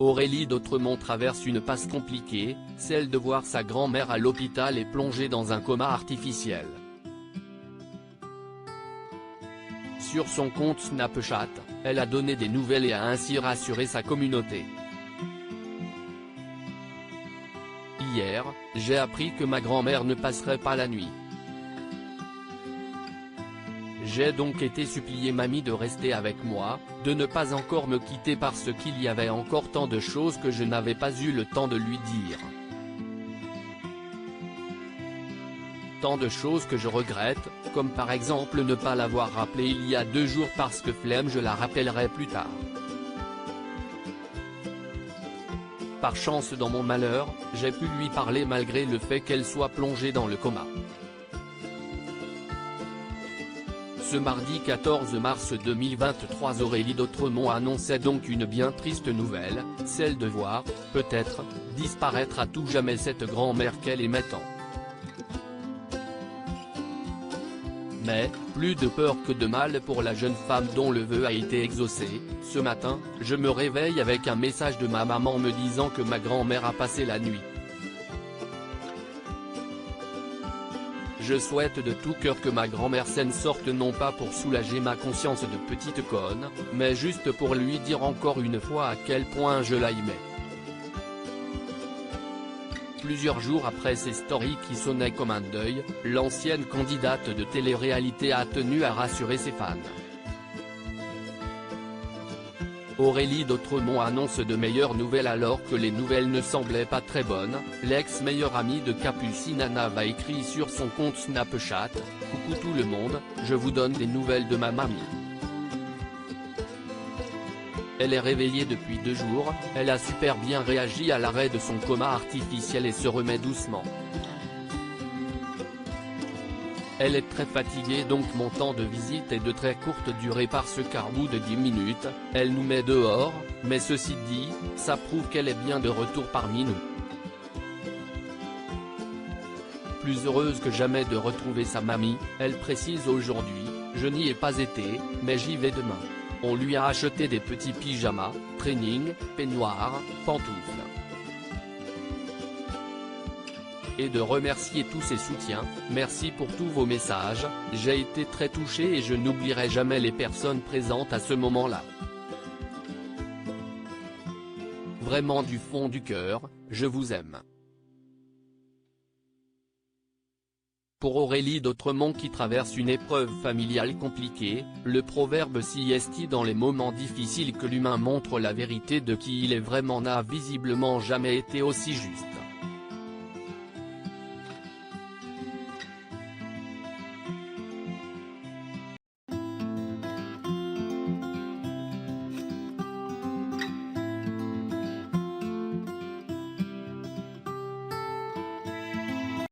Aurélie d'Autremont traverse une passe compliquée, celle de voir sa grand-mère à l'hôpital et plongée dans un coma artificiel. Sur son compte Snapchat, elle a donné des nouvelles et a ainsi rassuré sa communauté. Hier, j'ai appris que ma grand-mère ne passerait pas la nuit. J'ai donc été supplier mamie de rester avec moi, de ne pas encore me quitter parce qu'il y avait encore tant de choses que je n'avais pas eu le temps de lui dire. Tant de choses que je regrette, comme par exemple ne pas l'avoir rappelé il y a 2 jours parce que flemme, je la rappellerai plus tard. Par chance dans mon malheur, j'ai pu lui parler malgré le fait qu'elle soit plongée dans le coma. Ce mardi 14 mars 2023, Aurélie d'Autremont annonçait donc une bien triste nouvelle, celle de voir, peut-être, disparaître à tout jamais cette grand-mère qu'elle aimait tant. Mais, plus de peur que de mal pour la jeune femme dont le vœu a été exaucé. Ce matin, je me réveille avec un message de ma maman me disant que ma grand-mère a passé la nuit. Je souhaite de tout cœur que ma grand-mère s'en sorte, non pas pour soulager ma conscience de petite conne, mais juste pour lui dire encore une fois à quel point je l'aimais. Plusieurs jours après ces stories qui sonnaient comme un deuil, l'ancienne candidate de télé-réalité a tenu à rassurer ses fans. Aurélie d'Autremont annonce de meilleures nouvelles alors que les nouvelles ne semblaient pas très bonnes. L'ex-meilleure amie de Capucine Anna va écrire sur son compte Snapchat « Coucou tout le monde, je vous donne des nouvelles de ma mamie. Elle est réveillée depuis 2 jours, elle a super bien réagi à l'arrêt de son coma artificiel et se remet doucement. Elle est très fatiguée donc mon temps de visite est de très courte durée parce qu'à bout de 10 minutes, elle nous met dehors, mais ceci dit, ça prouve qu'elle est bien de retour parmi nous. Plus heureuse que jamais de retrouver sa mamie, elle précise aujourd'hui, je n'y ai pas été, mais j'y vais demain. On lui a acheté des petits pyjamas, training, peignoirs, pantoufles. Et de remercier tous ses soutiens, merci pour tous vos messages, j'ai été très touché et je n'oublierai jamais les personnes présentes à ce moment-là. Vraiment du fond du cœur, je vous aime. Pour Aurélie d'Autremont qui traverse une épreuve familiale compliquée, le proverbe s'y est dans les moments difficiles que l'humain montre la vérité de qui il est vraiment n'a visiblement jamais été aussi juste.